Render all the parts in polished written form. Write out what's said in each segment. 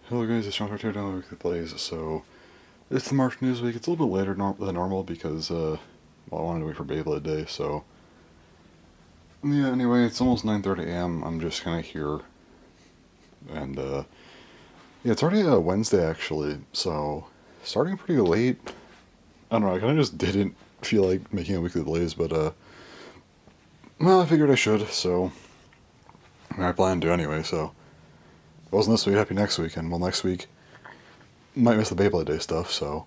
Hello guys, it's Sean here down the Weekly Plays. So, it's the March News Week. It's a little bit later than normal because, I wanted to wait for Beyblade Day, so... Yeah, anyway, it's almost 9:30 a.m. I'm just kind of here. And, yeah, it's already Wednesday, actually, so... Starting pretty late. I don't know, I kind of just didn't feel like making a Weekly Plays, but, well, I figured I should, so... I planned to anyway, so... If it wasn't this week, happy next week, and well, next week... Might miss the Beyblade Day stuff, so...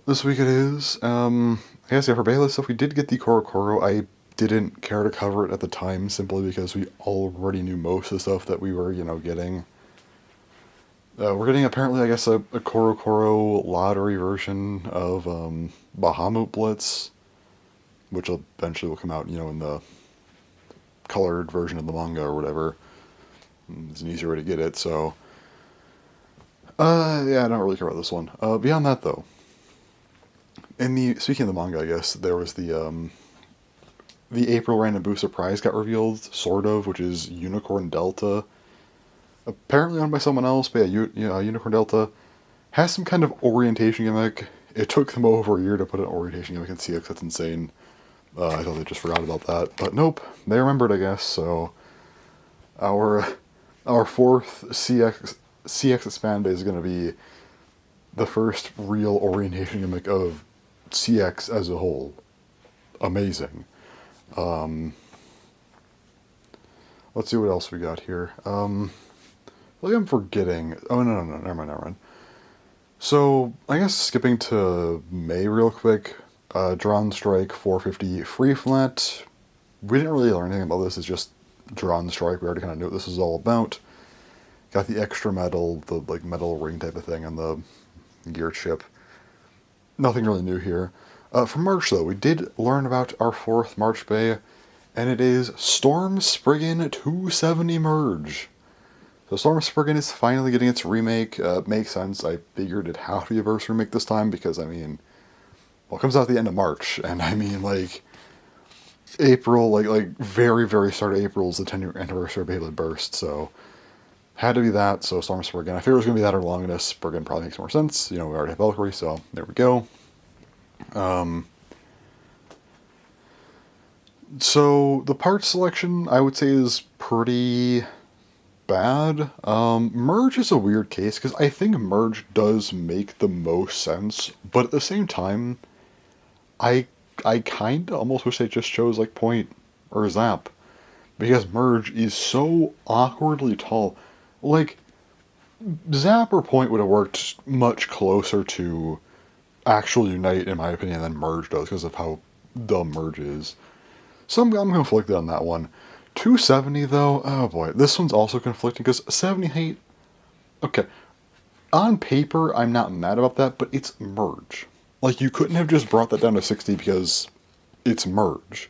This week it is. I guess, yeah, for Beyblade stuff, we did get the Korokoro. I didn't care to cover it at the time simply because we already knew most of the stuff that we were, getting. We're getting, apparently, I guess, a Korokoro lottery version of Bahamut Blitz, which eventually will come out, in the colored version of the manga or whatever. It's an easier way to get it, so... yeah, I don't really care about this one. Beyond that, though, speaking of the manga, I guess there was the April Random Boost surprise got revealed, sort of, which is Unicorn Delta. Apparently owned by someone else, but yeah, Unicorn Delta has some kind of orientation gimmick. It took them over a year to put an orientation gimmick in CX. That's insane. I thought they just forgot about that, but nope, they remembered, I guess. So our fourth CX expand day is going to be the first real orientation gimmick of CX as a whole. Amazing. Let's see what else we got here. Like I'm forgetting. Oh, no, never mind. So, I guess skipping to May real quick. Drawn Strike 450 Free Flat. We didn't really learn anything about this. It's just Drawn Strike. We already kind of knew what this was all about. Got the extra metal, the metal ring type of thing on the gear chip. Nothing really new here. For March, though, we did learn about our fourth March Bay, and it is Storm Spriggan 270 Merge. So Storm Spriggan is finally getting its remake. Makes sense. I figured it had to be a verse remake this time because, it comes out at the end of March, and April, very, very start of April is the 10-year anniversary of Beyblade Burst, so had to be that. So Storm Spriggan. I figured it was going to be that or Longinus. Spriggan probably makes more sense. We already have Valkyrie, so there we go. So the part selection, I would say, is pretty bad. Merge is a weird case, because I think Merge does make the most sense, but at the same time, I kinda almost wish they just chose, Point or Zap, because Merge is so awkwardly tall. Zap or Point would have worked much closer to actual Unite, in my opinion, than Merge does, because of how dumb Merge is. So I'm conflicted on that one. 270, though, oh boy, this one's also conflicting, because 78, okay, on paper, I'm not mad about that, but it's Merge. You couldn't have just brought that down to 60 because it's Merge.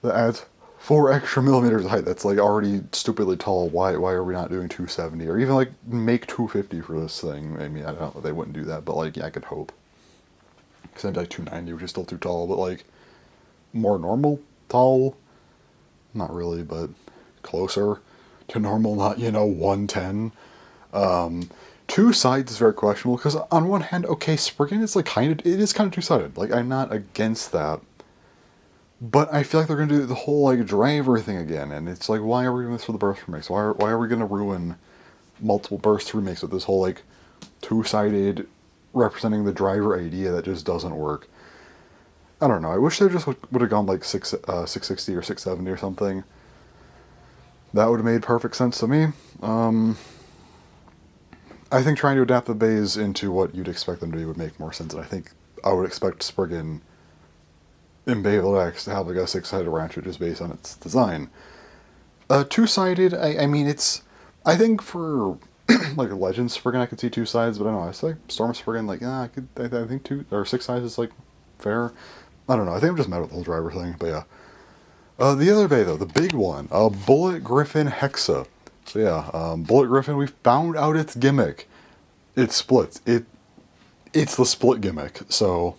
That adds 4 extra millimeters of height. That's, already stupidly tall. Why are we not doing 270? Or even, make 250 for this thing. I don't know, they wouldn't do that, but, yeah, I could hope. Because I'd be 290, which is still too tall, but, more normal tall? Not really, but closer to normal, not, 110. Two sides is very questionable, because on one hand, okay, Spriggan is, it is kind of two-sided. I'm not against that. But I feel like they're going to do the whole, driver thing again, and it's why are we doing this for the burst remakes? Why are we going to ruin multiple burst remakes with this whole, two-sided representing the driver idea that just doesn't work? I don't know. I wish they just would have gone, 660 or 670 or something. That would have made perfect sense to me. I think trying to adapt the bays into what you'd expect them to be would make more sense, and I think I would expect Spriggan in Beyblade X to have a six-sided ratchet just based on its design. Two-sided, it's... I think for, Legend Spriggan I could see two sides, but I don't know, I say Storm Spriggan, I think two, or six sides is, fair. I don't know, I think I'm just mad with the whole driver thing, but yeah. The other bay, though, the big one, Bullet Griffin Hexa. So yeah, Bullet Griffin, we found out its gimmick. It splits. It's the split gimmick, so...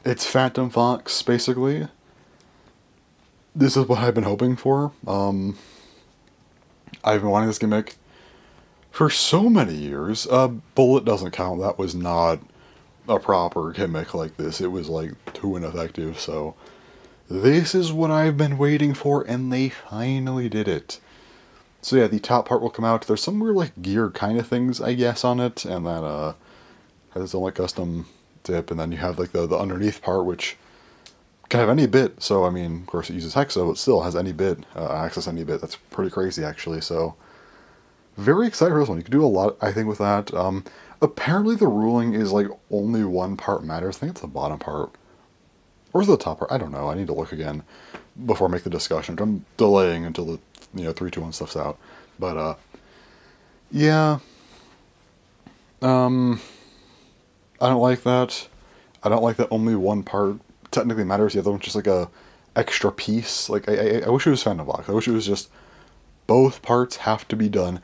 It's Phantom Fox, basically. This is what I've been hoping for. I've been wanting this gimmick for so many years. Bullet doesn't count. That was not a proper gimmick like this. It was like too ineffective. So this is what I've been waiting for, and they finally did it. So yeah, the top part will come out. There's some weird like gear kind of things, I guess, on it, and that has its own like custom dip, and then you have like the underneath part, which can have any bit. So I mean, of course, it uses Hexa, but still has any bit, access any bit. That's pretty crazy, actually. So very excited for this one. You can do a lot, I think, with that. Apparently, the ruling is like only one part matters. I think it's the bottom part, or is it the top part? I don't know. I need to look again before I make the discussion. I'm delaying until the 3, 2, 1 stuff's out. But yeah, I don't like that. I don't like that only one part technically matters. The other one's just like a extra piece. Like I wish it was Phantom Box. I wish it was just both parts have to be done.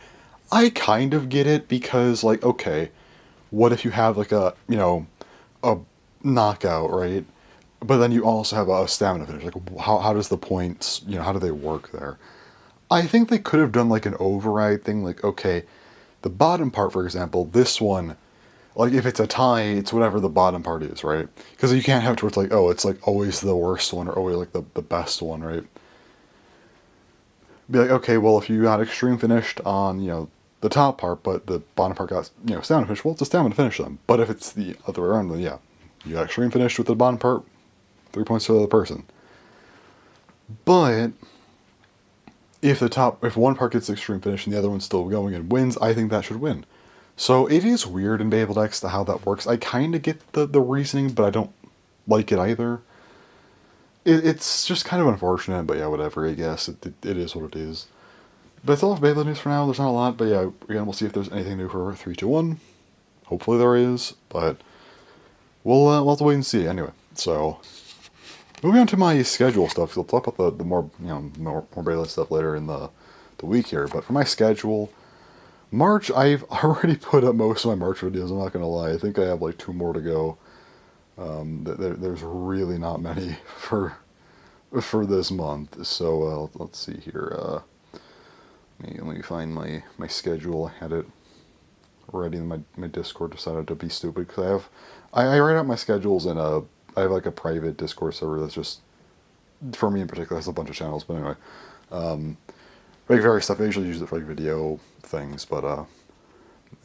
I kind of get it because like okay, what if you have like a a knockout, right? But then you also have a stamina finish. Like how does the points how do they work there? I think they could have done like an override thing. Like okay, the bottom part, for example, this one like if it's a tie, it's whatever the bottom part is, right? Because you can't have it where it's like, oh, it's like always the worst one or always like the best one, right? Be like, okay, well, if you got extreme finished on the top part, but the bottom part got stamina finish, well, it's a stamina finish then. But if it's the other way around, then yeah, you got extreme finished with the bottom part, 3 points to the other person. But if one part gets extreme finish and the other one's still going and wins, I think that should win. So it is weird in Beyblade X to how that works. I kind of get the reasoning, but I don't like it either. It's just kind of unfortunate, but yeah, whatever, I guess. It is what it is. But that's all of Beyblade news for now. There's not a lot, but yeah, again, we'll see if there's anything new for 3-2-1. Hopefully there is, but we'll have to wait and see. Anyway, so moving on to my schedule stuff. We'll talk about the more more Beyblade stuff later in the week here. But for my schedule, March, I've already put up most of my March videos, I'm not going to lie. I think I have like 2 more to go. There's really not many for this month. So let's see here. Let me find my schedule. I had it ready, and my Discord decided to be stupid because I write out my schedules in I have like a private Discord server that's just, for me in particular, has a bunch of channels. But anyway, like various stuff. I usually use it for like video things, but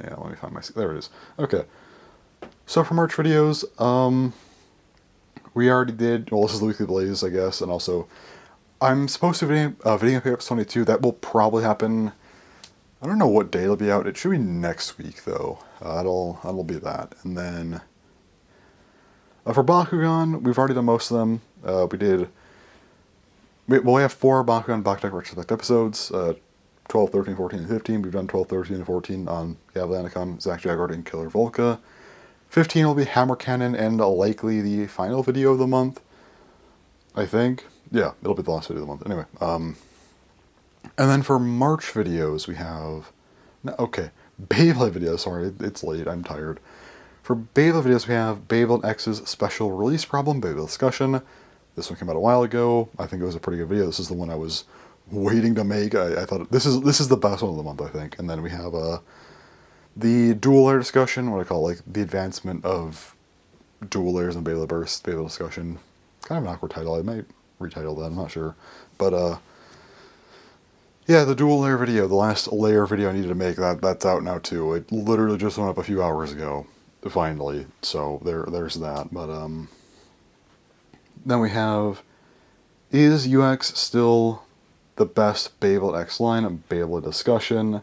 yeah, let me find there it is. Okay, so for March videos, we already did. Well, this is the Weekly Blaze, I guess, and also I'm supposed to video pickups 22. That will probably happen. I don't know what day it'll be out. It should be next week though. That'll be that, and then for Bakugan, we've already done most of them. We have 4 Bakugan Bakugan Retrospect episodes, 12, 13, 14, and 15. We've done 12, 13, and 14 on Gavlanicon, Zack Jaguar, and Killer Volca. 15 will be Hammer Cannon and likely the final video of the month, I think. Yeah, it'll be the last video of the month. Anyway, and then for March videos, we have... Beyblade videos, sorry, it's late, I'm tired. For Beyblade videos, we have Beyblade X's special release problem, Beyblade Discussion. This one came out a while ago. I think it was a pretty good video. This is the one I was waiting to make. I thought this is the best one of the month, I think. And then we have the dual layer discussion, what I call like the advancement of dual layers in Beyblade Burst, Beyblade Discussion. Kind of an awkward title. I might retitle that, I'm not sure. But yeah, the dual layer video, the last layer video I needed to make, that's out now too. It literally just went up a few hours ago, finally. So there's that. But then we have, is UX still the best Beyblade X line? A Beyblade Discussion.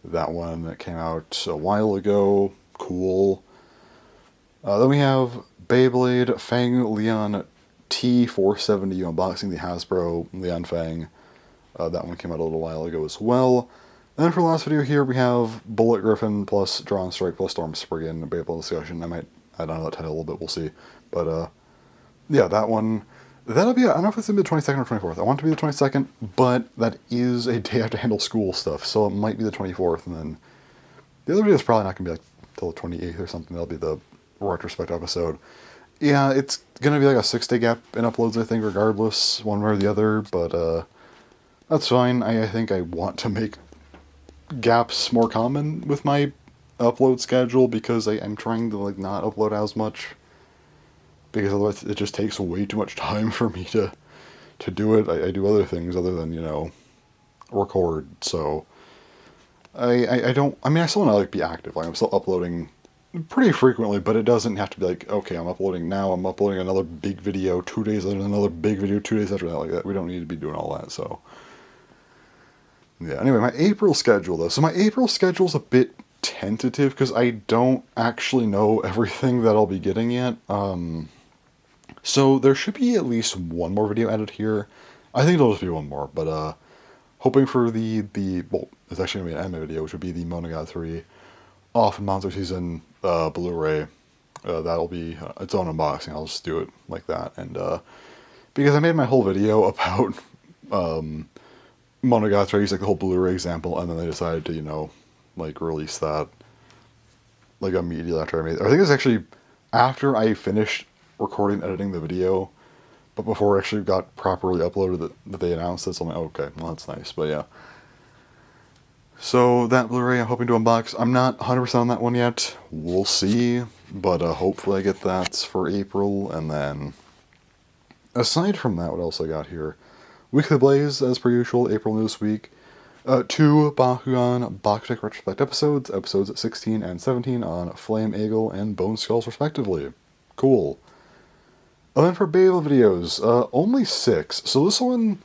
That one that came out a while ago. Cool. Then we have Beyblade Fang Leon T470 unboxing, the Hasbro Leon Fang. That one came out a little while ago as well. And then for the last video here, we have Bullet Griffin plus Drawn Strike plus Storm Spriggan, a Beyblade Discussion. I might add on that title a little bit, we'll see. But yeah, that one, that'll be, I don't know if it's going to be the 22nd or 24th. I want it to be the 22nd, but that is a day I have to handle school stuff, so it might be the 24th, and then the other video is probably not going to be like till the 28th or something. That'll be the retrospect episode. Yeah, it's going to be like a 6-day gap in uploads, I think, regardless, one way or the other, but That's fine. I think I want to make gaps more common with my upload schedule because I'm trying to like not upload as much because otherwise it just takes way too much time for me to do it. I do other things other than record. So I don't. I mean, I still want to like be active. Like I'm still uploading pretty frequently, but it doesn't have to be like, okay, I'm uploading now. I'm uploading another big video 2 days later, another big video 2 days after that. Like that, we don't need to be doing all that. So yeah. Anyway, my April schedule though. So my April schedule's a bit tentative because I don't actually know everything that I'll be getting yet. So there should be at least one more video added here. I think there'll just be one more, but hoping for the well, it's actually gonna be an anime video, which would be the Monogatari Off Monster Season Blu-ray. That'll be its own unboxing. I'll just do it like that, and because I made my whole video about Monogatari, I used like the whole Blu-ray example, and then they decided to like release that like immediately after I made it. I think it's actually after I finished recording and editing the video, but before it actually got properly uploaded that they announced it. So I'm like, okay, well that's nice, but yeah. So that Blu-ray I'm hoping to unbox. I'm not 100% on that one yet. We'll see, but hopefully I get that for April. And then aside from that, what else I got here? Weekly Blaze, as per usual, April News Week. 2 Bakugan Bakutek Retrospect episodes, episodes 16 and 17 on Flame Eagle and Bone Skulls respectively. Cool. And then for Beyblade videos, only 6. So this one,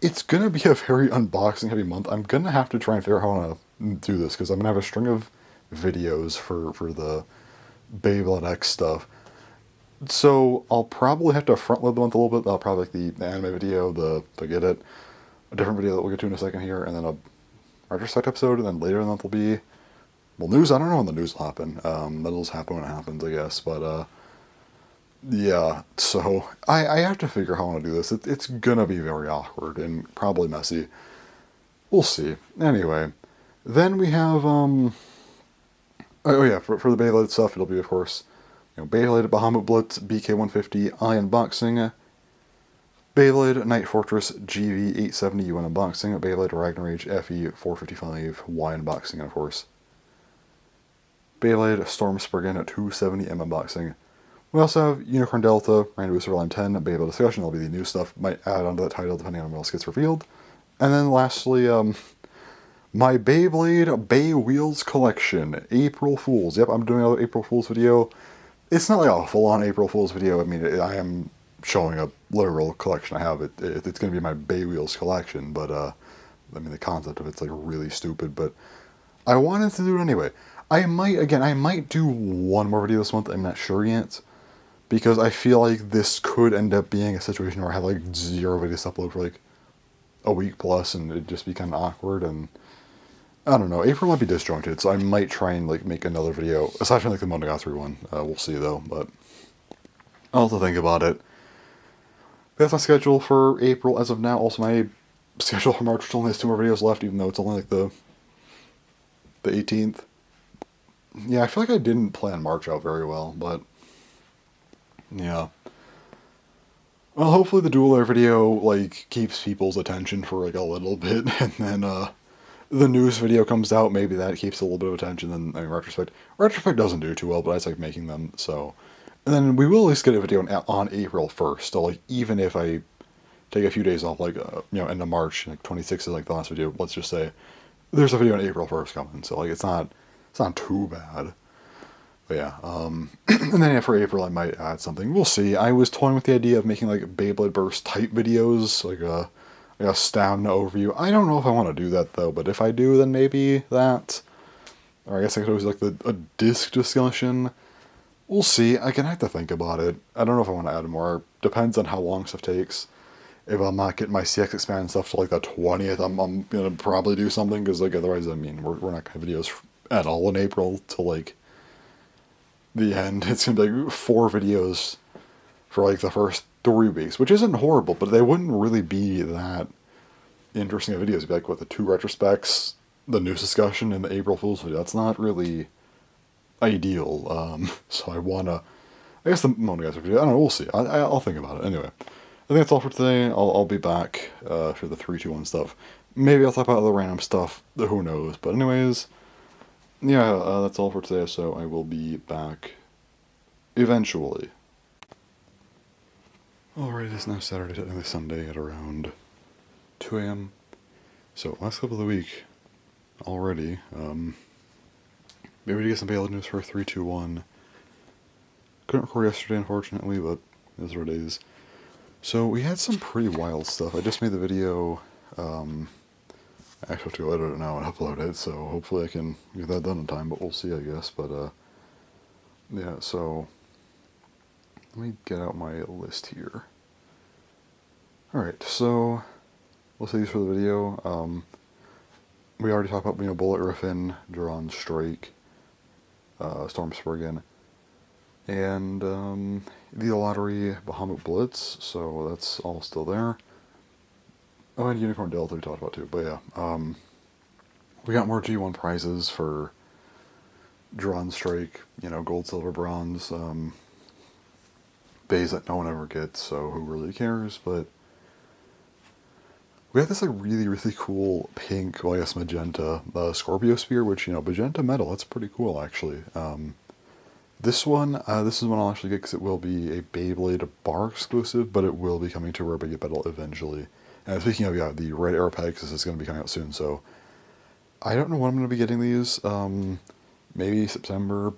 it's going to be a very unboxing heavy month. I'm going to have to try and figure out how I want to do this, because I'm going to have a string of videos for the Beyblade X stuff. So I'll probably have to front load the month a little bit. I'll probably like the anime video, the Get It, a different video that we'll get to in a second here, and then a retrospect episode, and then later in the month will be, well, news. I don't know when the news will happen. That'll just happen when it happens, I guess. But yeah, so I have to figure how I want to do this. It's gonna be very awkward and probably messy. We'll see. Anyway, then we have oh yeah, for the Beyblade stuff, it'll be of course, Beyblade Bahamut Blitz BK150 I unboxing, Beyblade Night Fortress GV870 U unboxing, Beyblade Ragnarage FE455 Y unboxing, and of course, Beyblade Storm Spriggan 270M unboxing. We also have Unicorn Delta, Rainbow Booster Line 10, Beyblade Discussion. That'll be the new stuff. Might add onto that title depending on what else gets revealed. And then lastly, my Beyblade Bay Wheels collection, April Fools. Yep, I'm doing another April Fools video. It's not like a full-on April Fools video. I mean, I am showing a literal collection I have. It's going to be my Bay Wheels collection, but I mean, the concept of it's like really stupid, but I wanted to do it anyway. I might do one more video this month. I'm not sure yet, because I feel like this could end up being a situation where I have like 0 videos to upload for like a week plus, and it'd just be kind of awkward. And I don't know, April might be disjointed, so I might try and like make another video aside from like the Monogatari one. We'll see though, but I'll have to think about it. That's my schedule for April as of now. Also, my schedule for March only has 2 more videos left, even though it's only like the 18th. Yeah, I feel like I didn't plan March out very well, but yeah. Well, hopefully the dual layer video like keeps people's attention for like a little bit, and then the news video comes out. Maybe that keeps a little bit of attention. Then I mean, retrospect doesn't do too well, but I just like making them. So, and then we will at least get a video on April 1st. So like even if I take a few days off, like end of March, like 26th is like the last video. Let's just say there's a video on April 1st coming. So like it's not too bad. But yeah, and then for April I might add something. We'll see. I was toying with the idea of making like Beyblade Burst type videos, like a stamina overview. I don't know if I want to do that though, but if I do, then maybe that. Or I guess I could always like a disc discussion. We'll see. I can have to think about it. I don't know if I want to add more. Depends on how long stuff takes. If I'm not getting my CX expand stuff to like the 20th, I'm gonna probably do something, because like otherwise, I mean, we're not gonna have videos at all in April till like the end. It's gonna be like 4 videos for like the first 3 weeks, which isn't horrible, but they wouldn't really be that interesting of videos. It'd be like what, the 2 retrospects, the news discussion, and the April Fool's video. That's not really ideal. So I guess the Monogatari video, I don't know, we'll see. I'll think about it anyway. think that's all for today. I'll be back for the 3-2-1 stuff. Maybe I'll talk about other random stuff. Who knows? But anyways, yeah, that's all for today. So I will be back eventually. Alright, it is now Saturday, technically Sunday at around 2 a.m. So last couple of the week already. Maybe to get some Baylor news for 3-2-1. Couldn't record yesterday, unfortunately, but it is what it is. So we had some pretty wild stuff. I just made the video. I actually have to go edit it now and upload it, so hopefully I can get that done in time, but we'll see, I guess. But, yeah, so let me get out my list here. Alright, so we'll see these for the video. We already talked about, Bullet Griffin, Duran Strike, Storm Spriggan, and the lottery Bahamut Blitz, so that's all still there. Oh, and Unicorn Delta we talked about too, but yeah. We got more G1 prizes for Duran Strike, gold, silver, bronze, bays that no one ever gets, so who really cares, but we have this really, really cool pink, well I guess magenta, Scorpio Spear, which, magenta metal, that's pretty cool actually. This is one I'll actually get because it will be a Beyblade bar exclusive, but it will be coming to Rare Big Battle eventually. And speaking of, yeah, the Red Arrow Pegasus is going to be coming out soon, so I don't know when I'm going to be getting these. Maybe September.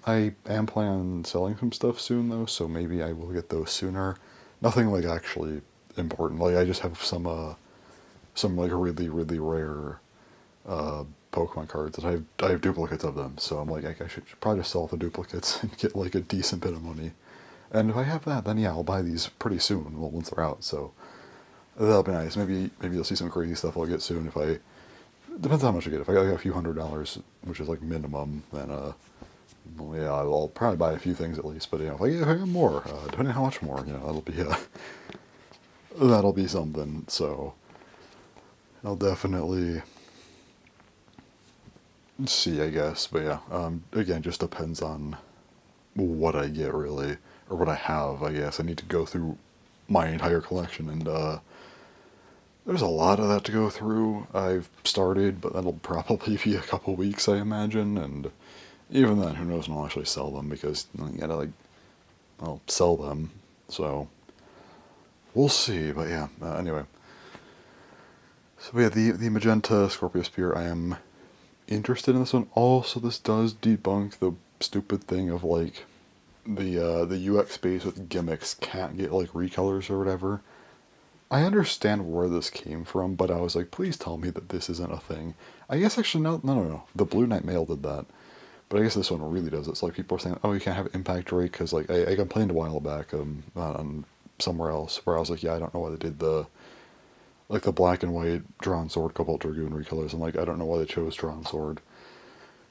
I am planning on selling some stuff soon, though, so maybe I will get those sooner. Nothing, actually important. I just have some really, really rare Pokemon cards that I have duplicates of them, so I'm I should probably just sell the duplicates and get a decent bit of money. And if I have that, then yeah, I'll buy these pretty soon. Well, once they're out, so that'll be nice. Maybe you'll see some crazy stuff I'll get soon. Depends on how much I get. If I got a few $100s, which is minimum, then well, yeah, I'll probably buy a few things at least. But if I get more, depending on how much more, that'll be something. So I'll definitely see, I guess. But yeah, again, just depends on what I get really, or what I have, I guess. I need to go through my entire collection, and there's a lot of that to go through. I've started, but that'll probably be a couple weeks, I imagine, and even then, who knows when I'll actually sell them, because you gotta, I'll sell them, so we'll see, but yeah, anyway. So yeah, the Magenta Scorpio Spear, I am interested in this one. Also, this does debunk the stupid thing of, the UX space with gimmicks can't get, recolors or whatever. I understand where this came from, but I was please tell me that this isn't a thing. I guess actually, no. The Blue Knight Mail did that. But I guess this one really does. It's people are saying, oh, you can't have Impact Drake, because, I complained a while back on somewhere else, where I was yeah, I don't know why they did the black and white Drawn Sword Cobalt Dragoon recolors. I'm I don't know why they chose Drawn Sword.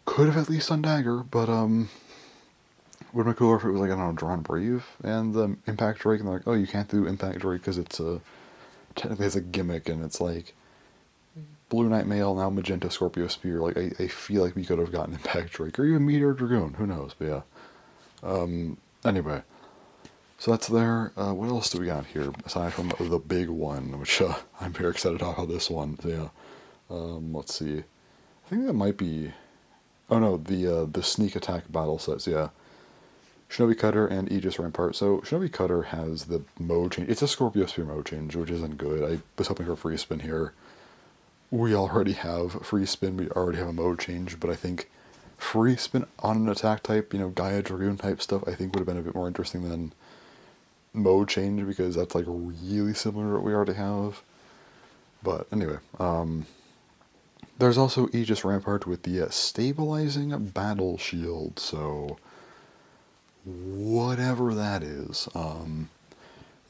Could have at least done Dagger, but, would have been cooler if it was, I don't know, Drawn Brave and the Impact Drake, and they're oh, you can't do Impact Drake because it's technically has a gimmick, and it's Blue Knight Mail, now Magenta Scorpio Spear. I feel like we could have gotten Impact Drake, or even Meteor Dragoon, who knows, but yeah. Anyway, so that's there. What else do we got here, aside from the big one, which I'm very excited to talk about this one, so yeah. Let's see, I think that might be, oh no, the Sneak Attack battle sets, yeah. Shinobi Cutter and Aegis Rampart. So Shinobi Cutter has the mode change. It's a Scorpio Spear mode change, which isn't good. I was hoping for a free spin here. We already have free spin. We already have a mode change, but I think free spin on an attack type, Gaia Dragoon type stuff, I think would have been a bit more interesting than mode change, because that's really similar to what we already have. But anyway, there's also Aegis Rampart with the stabilizing battle shield. So whatever that is.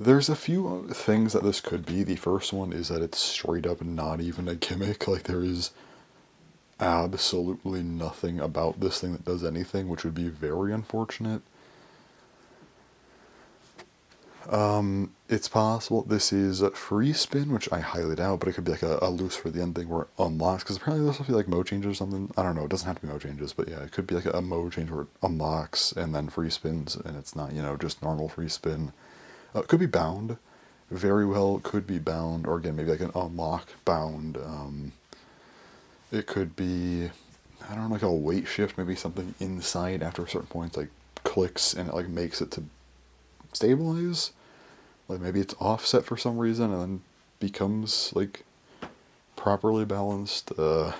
There's a few things that this could be. The first one is that it's straight up not even a gimmick. There is absolutely nothing about this thing that does anything, which would be very unfortunate. It's possible this is a free spin, which I highly doubt, but it could be a loose for the end thing where it unlocks, because apparently this will be mode changes or something. I don't know, it doesn't have to be mode changes, but yeah, it could be a mode change where it unlocks and then free spins, and it's not, just normal free spin. It could be bound. very well could be bound, or again, maybe like an unlock bound. It could be, I don't know, like a weight shift, maybe something inside after a certain point, like clicks and it like makes it to stabilize. Like maybe it's offset for some reason and then becomes like properly balanced. Or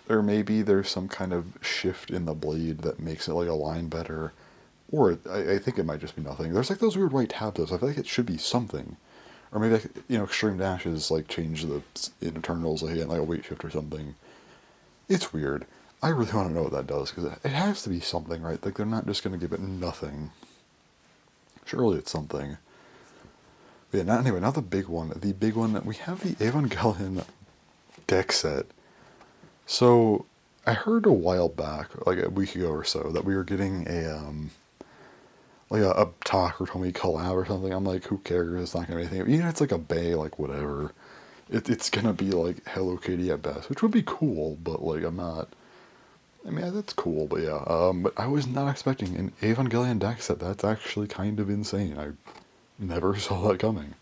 maybe there's some kind of shift in the blade that makes it like align better. Or I think it might just be nothing. There's like those weird white tabs. I feel like it should be something. Or maybe like, Extreme Dashes like change the internals like a weight shift or something. It's weird. I really want to know what that does because it has to be something, right? Like they're not just going to give it nothing. Surely it's something. But yeah, not the big one. The big one that we have the Evangelion deck set. So I heard a while back, like a week ago or so, that we were getting a Talk or Tomy collab or something. I'm like, who cares? It's not gonna be anything. Even if it's like a Bay, like whatever. It's gonna be like Hello Kitty at best, which would be cool, but like I'm not. I mean, that's cool, but yeah. But I was not expecting an Evangelion deck set. That's actually kind of insane. I never saw that coming.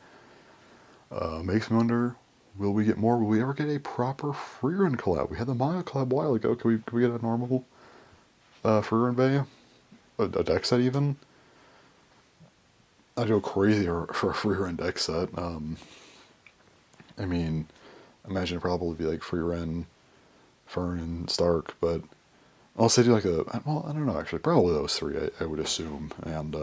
Makes me wonder, will we get more? Will we ever get a proper Freerun collab? We had the Maya collab a while ago. Can we get a normal Freerun Bay? A deck set even? I'd go crazy for a Freerun deck set. I mean, imagine it'd probably be like Freerun, Fern, and Stark, but unless they do like well, I don't know actually. Probably those three, I would assume. And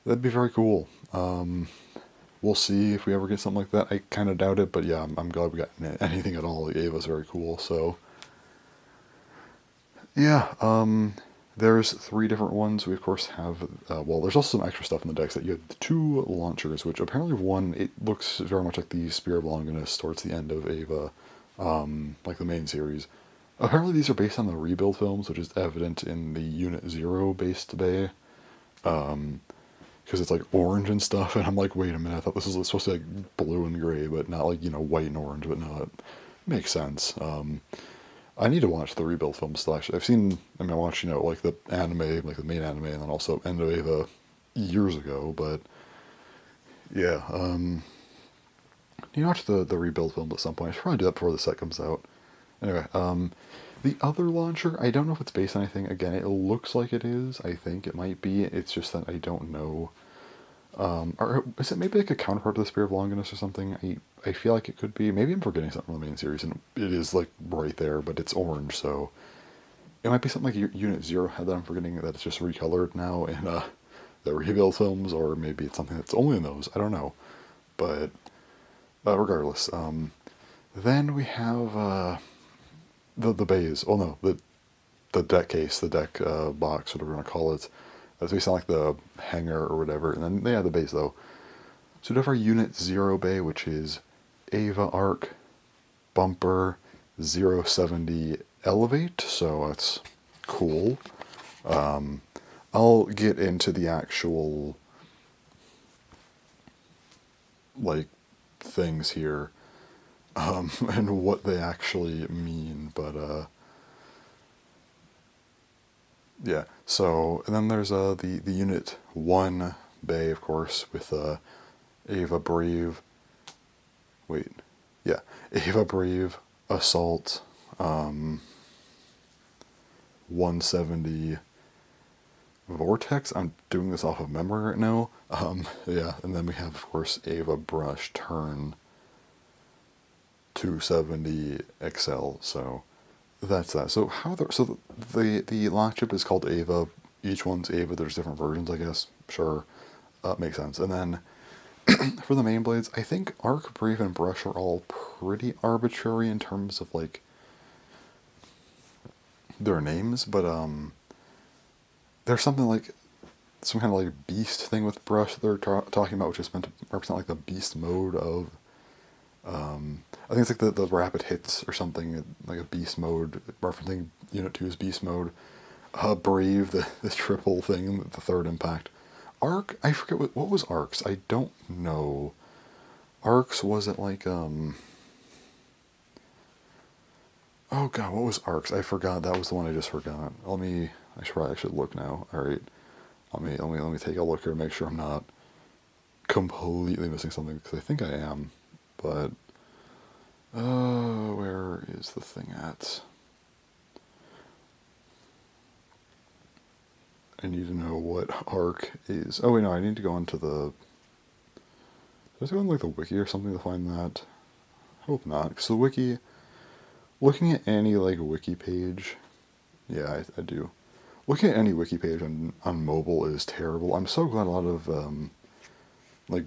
that'd be very cool. We'll see if we ever get something like that. I kind of doubt it, but yeah, I'm glad we got anything at all. Ava's very cool, so yeah. There's three different ones. We of course have. Well, there's also some extra stuff in the decks that you have the two launchers, which apparently one it looks very much like the Spear of Longinus towards the end of Ava, like the main series. Apparently these are based on the rebuild films, which is evident in the Unit Zero based bay. Because it's like orange and stuff, and I'm like, wait a minute, I thought this was supposed to be like blue and gray, but not like white and orange. But no, it makes sense. I need to watch the rebuild film still. Actually, I watched like the anime, like the main anime, and then also End of Ava years ago. But yeah, you watch the rebuild film at some point. I should probably do that before the set comes out. Anyway, the other launcher, I don't know if it's based on anything. Again, it looks like it is. I think it might be. It's just that I don't know. Or is it maybe like a counterpart to the Spear of Longinus or something? I feel like it could be. Maybe I'm forgetting something from the main series, and it is like right there, but it's orange, so it might be something like Unit Zero had that I'm forgetting that it's just recolored now in the rebuild films, or maybe it's something that's only in those. I don't know, but regardless, then we have the bays. Oh no, the deck case, the deck box, whatever you want to call it. That's based on like the hanger or whatever. And then they have the base though. So we have our Unit Zero bay, which is Ava Arc, Bumper, 070 Elevate. So that's cool. I'll get into the actual like things here and what they actually mean, but yeah. So and then there's the Unit 1 bay, of course, with Ava Brave. Wait, yeah, Ava Brave, Assault, 170 Vortex. I'm doing this off of memory right now. Yeah, and then we have, of course, Ava Brush, Turn, 270 XL. So that's that. So the lock chip is called Ava. Each one's Ava. There's different versions, I guess. Sure, makes sense. And then for the main blades, I think Arc, Brave, and Brush are all pretty arbitrary in terms of like their names, but there's something like some kind of like beast thing with Brush that they're talking about, which is meant to represent like the beast mode of. I think it's like the rapid hits or something, like a beast mode, referencing Unit 2's beast mode. Brave, the triple thing, the third impact. Arc, I forget what was Arc's. I don't know. Arc's was it like oh god, what was Arc's? I forgot. That was the one I just forgot. I should look now. All right, let me take a look here, make sure I'm not completely missing something because I think I am, but where is the thing at? I need to know what arc is. Oh wait, no, I need to go into the. Did I go on like the wiki or something to find that? I hope not, because the wiki. Looking at any like wiki page, yeah, I do. Looking at any wiki page on mobile is terrible. I'm so glad a lot of like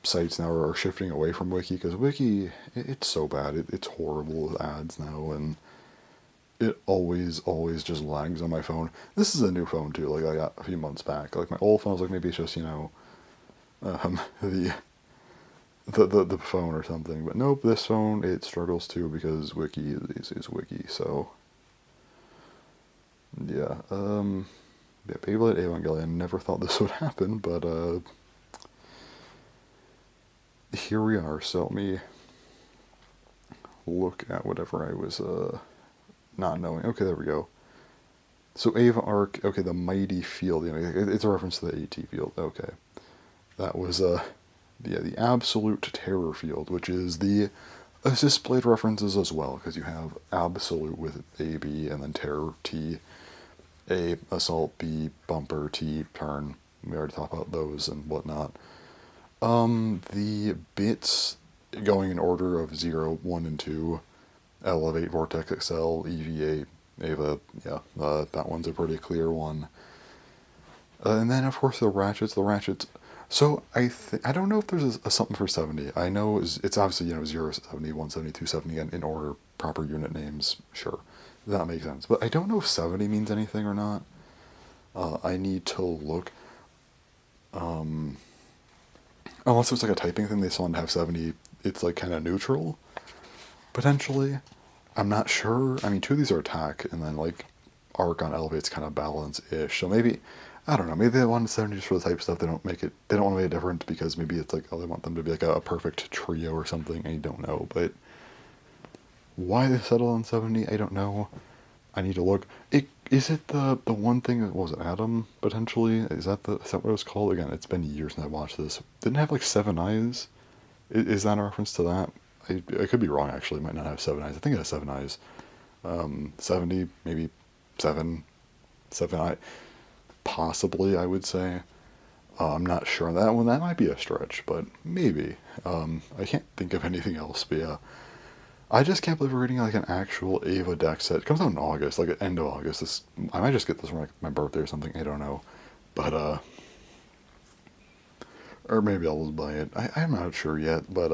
sites now are shifting away from wiki because wiki it's so bad. It's horrible with ads now, and it always just lags on my phone. This is a new phone too. Like I got a few months back. Like my old phone was like maybe it's just um, the the phone or something. But nope, this phone it struggles too because wiki is wiki. So yeah, yeah, Beyblade Evangelion. Never thought this would happen, but here we are. So let me look at whatever I was not knowing. Okay, there we go. So Ava Arc. Okay, the mighty field. You know, it's a reference to the AT field. Okay, that was yeah, the absolute terror field, which is the assist blade references as well, because you have absolute with AB and then terror T, A assault B bumper T turn. We already talked about those and whatnot. The bits going in order of 0, 1, and 2. Elevate, Vortex, Excel, EVA, Ava. Yeah, that one's a pretty clear one. And then of course the ratchets. The ratchets. So I don't know if there's a something for 70. I know it's obviously 0 70, 170, 270 in order, proper unit names. Sure, that makes sense. But I don't know if 70 means anything or not. I need to look. Unless it's like a typing thing, they just want to have 70. It's like kind of neutral, potentially. I'm not sure. I mean, two of these are attack, and then like arc on elevate's kind of balance-ish. So maybe, I don't know. Maybe they wanted 70 just for the type stuff. They don't make it. They don't want to make it different because maybe it's like, oh, they want them to be like a perfect trio or something. I don't know, but why they settled on 70, I don't know. I need to look. Is it the one thing that was Adam potentially? Is that what it was called? Again, it's been years since I watched this. Didn't it have like seven eyes? Is that a reference to that? I could be wrong actually. It might not have seven eyes. I think it has seven eyes. 70 maybe seven eye possibly. I would say. I'm not sure on that one. That might be a stretch, but maybe. I can't think of anything else. But yeah, I just can't believe we're getting like an actual Ava deck set. It comes out in August, like at end of August. I might just get this for like my birthday or something. I don't know, but or maybe I'll just buy it. I'm not sure yet, but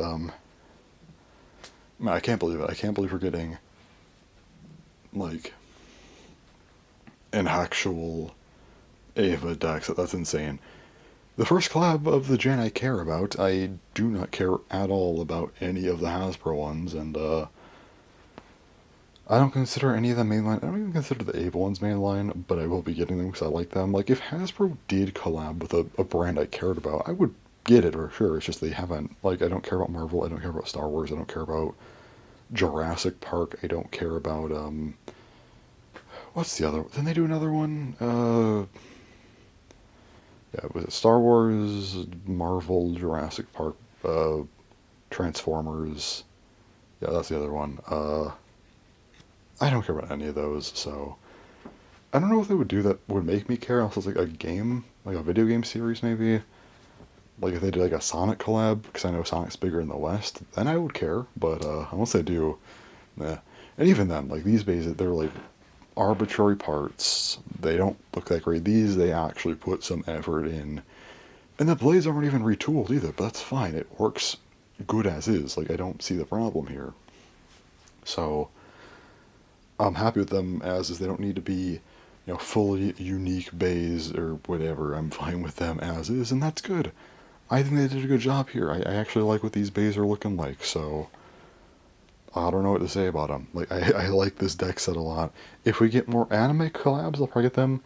I can't believe it. I can't believe we're getting like an actual Ava deck set. That's insane. The first collab of the gen I care about. I do not care at all about any of the Hasbro ones, and I don't consider any of them mainline. I don't even consider the Ava ones mainline, but I will be getting them because I like them. Like, if Hasbro did collab with a brand I cared about, I would get it for sure. It's just they haven't. Like, I don't care about Marvel. I don't care about Star Wars. I don't care about Jurassic Park. I don't care about, what's the other? Didn't they do another one? Yeah, was it Star Wars, Marvel, Jurassic Park, Transformers? Yeah, that's the other one. I don't care about any of those, so I don't know what they would do that would make me care. Also, it's like a game, like a video game series, maybe. Like if they did like a Sonic collab, because I know Sonic's bigger in the West, then I would care. But unless they do, nah. And even then, like these days, they're like arbitrary parts. They don't look that great. These they actually put some effort in, and the blades aren't even retooled either. But that's fine. It works good as is. Like I don't see the problem here. So I'm happy with them as is. They don't need to be, fully unique bays or whatever. I'm fine with them as is, and that's good. I think they did a good job here. I actually like what these bays are looking like, so I don't know what to say about them. Like, I like this deck set a lot. If we get more anime collabs, I'll probably get them.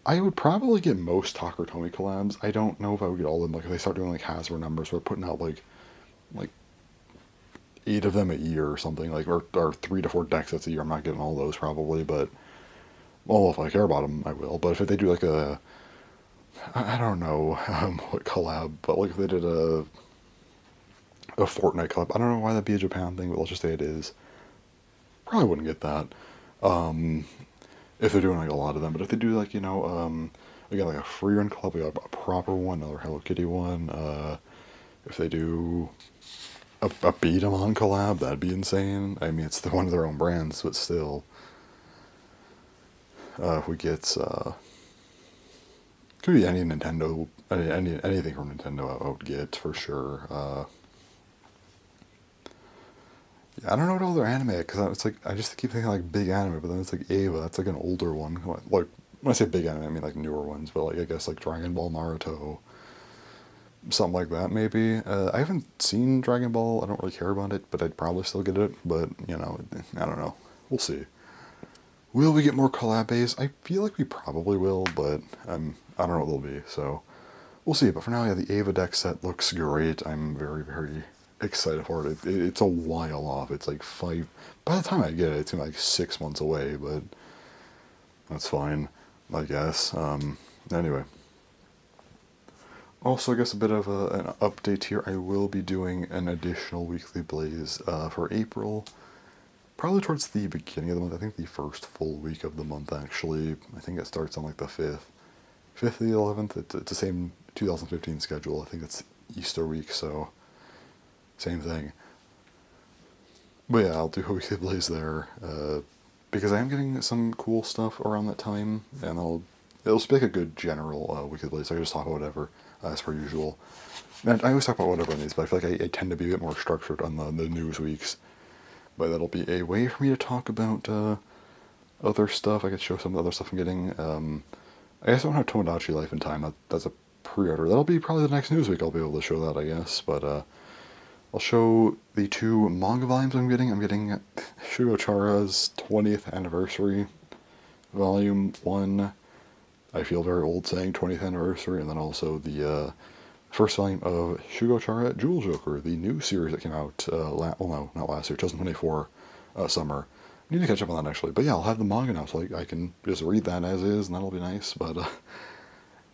I would probably get most Takatomi collabs. I don't know if I would get all of them. Like, if they start doing, like, Hasbro numbers, we're putting out, like 8 of them a year or something, like, or 3 to 4 deck sets a year. I'm not getting all those, probably, but, well, if I care about them, I will. But if they do, like, a I don't know what collab, but like if they did a Fortnite collab, I don't know why that'd be a Japan thing, but let's just say it is. Probably wouldn't get that. Um, if they're doing like a lot of them, but if they do like again like a free run collab, we got a proper one, another Hello Kitty one. If they do a beat 'em on collab, that'd be insane. I mean, it's one of their own brands, but still, if we get could be any Nintendo, anything from Nintendo, I would get for sure. Yeah, I don't know what other anime because it's like I just keep thinking like big anime, but then it's like Ava. That's like an older one. Like when I say big anime, I mean like newer ones, but like I guess like Dragon Ball, Naruto, something like that maybe. I haven't seen Dragon Ball. I don't really care about it, but I'd probably still get it. But I don't know. We'll see. Will we get more collabs? I feel like we probably will, but I don't know what they'll be. So we'll see. But for now, yeah, the Ava deck set looks great. I'm very, very excited for it. It's a while off. It's like 5. By the time I get it, it's gonna be like 6 months away. But that's fine, I guess. Anyway. Also, I guess a bit of an update here. I will be doing an additional weekly blaze for April. Probably towards the beginning of the month. I think the first full week of the month, actually. I think it starts on like the 5th. 5th to the 11th. It's the same 2015 schedule. I think it's Easter week, so same thing. But yeah, I'll do a weekly blaze there. Because I am getting some cool stuff around that time, and it'll just be like a good general weekly blaze. So I can just talk about whatever, as per usual. And I always talk about whatever on these, but I feel like I tend to be a bit more structured on the news weeks. But that'll be a way for me to talk about other stuff. I could show some of the other stuff I'm getting. I guess I don't have Tomodachi Life in Time. That's a pre-order. That'll be probably the next news week I'll be able to show that, I guess. But I'll show the 2 manga volumes I'm getting. I'm getting Shugo Chara's 20th anniversary, volume 1. I feel very old saying 20th anniversary. And then also the first volume of Shugo Chara Jewel Joker, the new series that came out, no, not last year, 2024 summer. I need to catch up on that actually. But yeah, I'll have the manga now, so I can just read that as is, and that'll be nice. But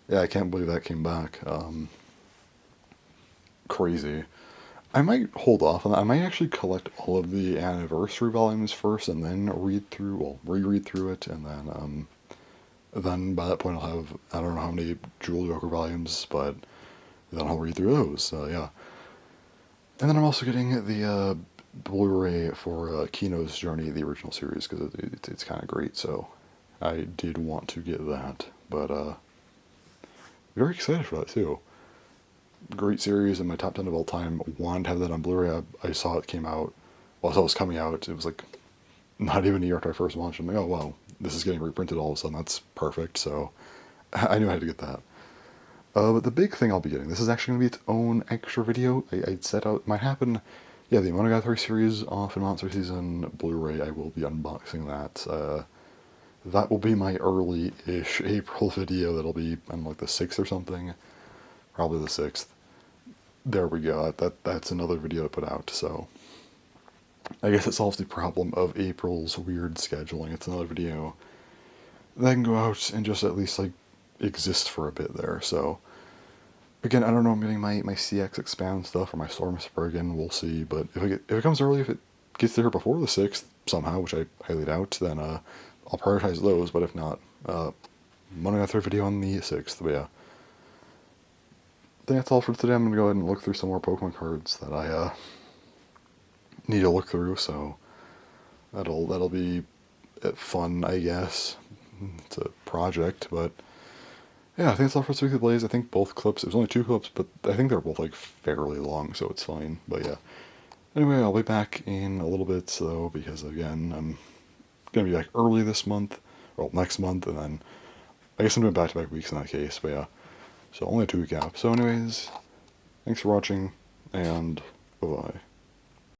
yeah, I can't believe that came back. Crazy. I might hold off on that. I might actually collect all of the anniversary volumes first, and then reread through it, and then by that point I'll have I don't know how many Jewel Joker volumes, but then I'll read through those. Yeah. And then I'm also getting the Blu-ray for Kino's Journey, the original series, because it's kind of great. So I did want to get that, but very excited for that too. Great series in my top 10 of all time. Wanted to have that on Blu-ray. I saw it came out. Well, I saw it was coming out. It was like not even a year after I first watched it. I'm like, oh wow, this is getting reprinted all of a sudden. That's perfect. So I knew I had to get that. But the big thing I'll be getting, this is actually going to be its own extra video. I set out, might happen, yeah, the Monogatari series off in Monster Season Blu-ray, I will be unboxing that. That will be my early-ish April video. That'll be on like the 6th or something. Probably the 6th. There we go. That's another video to put out, so I guess it solves the problem of April's weird scheduling. It's another video that can go out and just at least like exist for a bit there. So again, I don't know. I'm getting my CX Expand stuff or my Storm Spurgeon. We'll see. But if it comes early, if it gets there before the 6th somehow, which I highly doubt, then I'll prioritize those. But if not, Monogatari video on the 6th. But yeah, I think that's all for today. I'm gonna go ahead and look through some more Pokemon cards that I need to look through. So that'll be fun, I guess. It's a project, but yeah, I think that's all for this weekly blaze. I think both clips, it was only 2 clips, but I think they're both like fairly long, so it's fine. But yeah, anyway, I'll be back in a little bit, though, because again, I'm gonna be back early this month, well, next month, and then I guess I'm doing back-to-back weeks in that case. But yeah, so only a 2-week gap. So anyways, thanks for watching, and bye-bye.